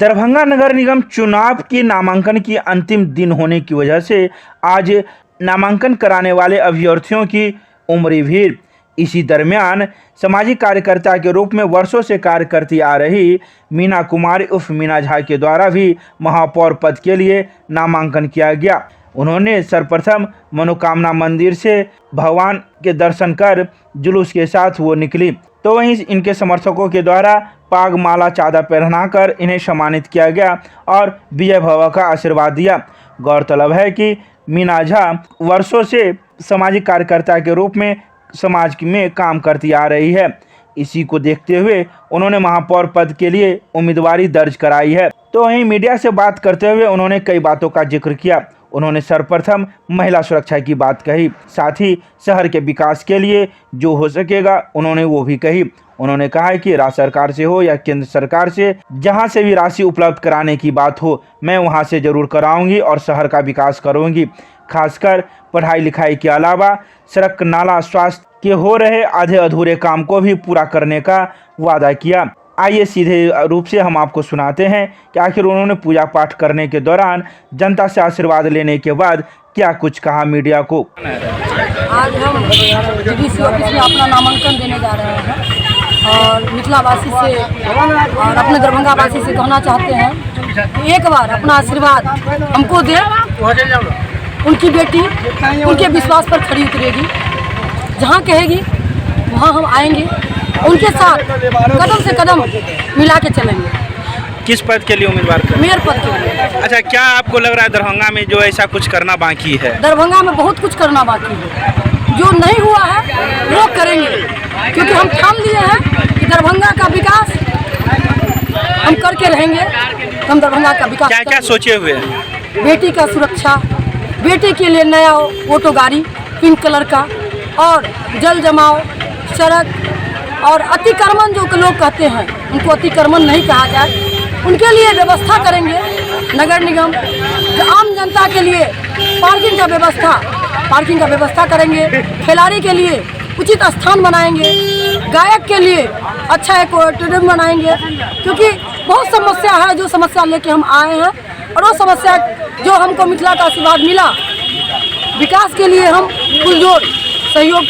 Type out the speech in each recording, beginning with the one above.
दरभंगा नगर निगम चुनाव के नामांकन की अंतिम दिन होने की वजह से आज नामांकन कराने वाले अभ्यर्थियों की उमड़ी भीड़। इसी दरमियान सामाजिक कार्यकर्ता के रूप में वर्षों से कार्य करती आ रही मीना कुमारी उर्फ मीना झा के द्वारा भी महापौर पद के लिए नामांकन किया गया। उन्होंने सर्वप्रथम मनोकामना मंदिर से भगवान के दर्शन कर जुलूस के साथ वो निकली, तो वहीं इनके समर्थकों के द्वारा पाग माला चादर पहनाकर इन्हें सम्मानित किया गया और विजय भव का आशीर्वाद दिया। गौरतलब है कि मीना झा वर्षों से सामाजिक कार्यकर्ता के रूप में समाज में काम करती आ रही है। इसी को देखते हुए उन्होंने महापौर पद के लिए उम्मीदवारी दर्ज कराई है। तो वहीं मीडिया से बात करते हुए उन्होंने कई बातों का जिक्र किया। उन्होंने सर्वप्रथम महिला सुरक्षा की बात कही, साथ ही शहर के विकास के लिए जो हो सकेगा उन्होंने वो भी कही। उन्होंने कहा कि राज्य सरकार से हो या केंद्र सरकार से, जहां से भी राशि उपलब्ध कराने की बात हो, मैं वहां से जरूर कराऊंगी और शहर का विकास करूंगी। खासकर पढ़ाई लिखाई के अलावा सड़क, नाला, स्वास्थ्य के हो रहे आधे अधूरे काम को भी पूरा करने का वादा किया। आइए सीधे रूप से हम आपको सुनाते हैं कि आखिर उन्होंने पूजा पाठ करने के दौरान जनता से आशीर्वाद लेने के बाद क्या कुछ कहा मीडिया को। आज हम डीडीसी ऑफिस में अपना नामांकन देने जा रहे हैं और मिथिलावासी से और अपने दरभंगा वासी से कहना चाहते हैं कि एक बार अपना आशीर्वाद हमको दे। उनकी बेटी उनके विश्वास पर खड़ी उतरेगी, जहाँ कहेगी वहाँ हम आएंगे, उनके साथ कदम से कदम मिला के चलेंगे। किस पद के लिए उम्मीदवार कर? मेयर पद के लिए। अच्छा, क्या आपको लग रहा है दरभंगा में जो ऐसा कुछ करना बाकी है? दरभंगा में बहुत कुछ करना बाकी है, जो नहीं हुआ है वो करेंगे, क्योंकि हम ठान लिए हैं कि दरभंगा का विकास हम करके रहेंगे। हम दरभंगा का विकास क्या क्या सोचे हुए हैं? बेटी का सुरक्षा, बेटी के लिए नया ऑटो गाड़ी पिंक कलर का, और जल जमाव, सड़क और अतिक्रमण जो लोग कहते हैं उनको अतिक्रमण नहीं कहा जाए, उनके लिए व्यवस्था करेंगे। नगर निगम आम जनता के लिए पार्किंग का व्यवस्था करेंगे। खिलाड़ी के लिए उचित स्थान बनाएंगे। गायक के लिए अच्छा एक ऑडिटोरियम बनाएंगे, क्योंकि बहुत समस्या है जो समस्या लेके हम आए हैं, और वो समस्या जो हमको मिथिला का आशीर्वाद मिला, विकास के लिए हम पुरजोर सहयोग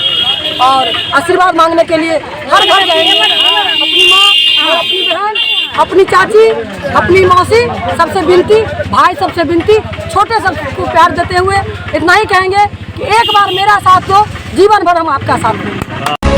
और आशीर्वाद मांगने के लिए हर घर जाएंगे। अपनी माँ, अपनी बहन, अपनी चाची, अपनी मौसी सबसे विनती, भाई सबसे विनती, छोटे सबको प्यार देते हुए इतना ही कहेंगे कि एक बार मेरा साथ दो, जीवन भर हम आपका साथ देंगे।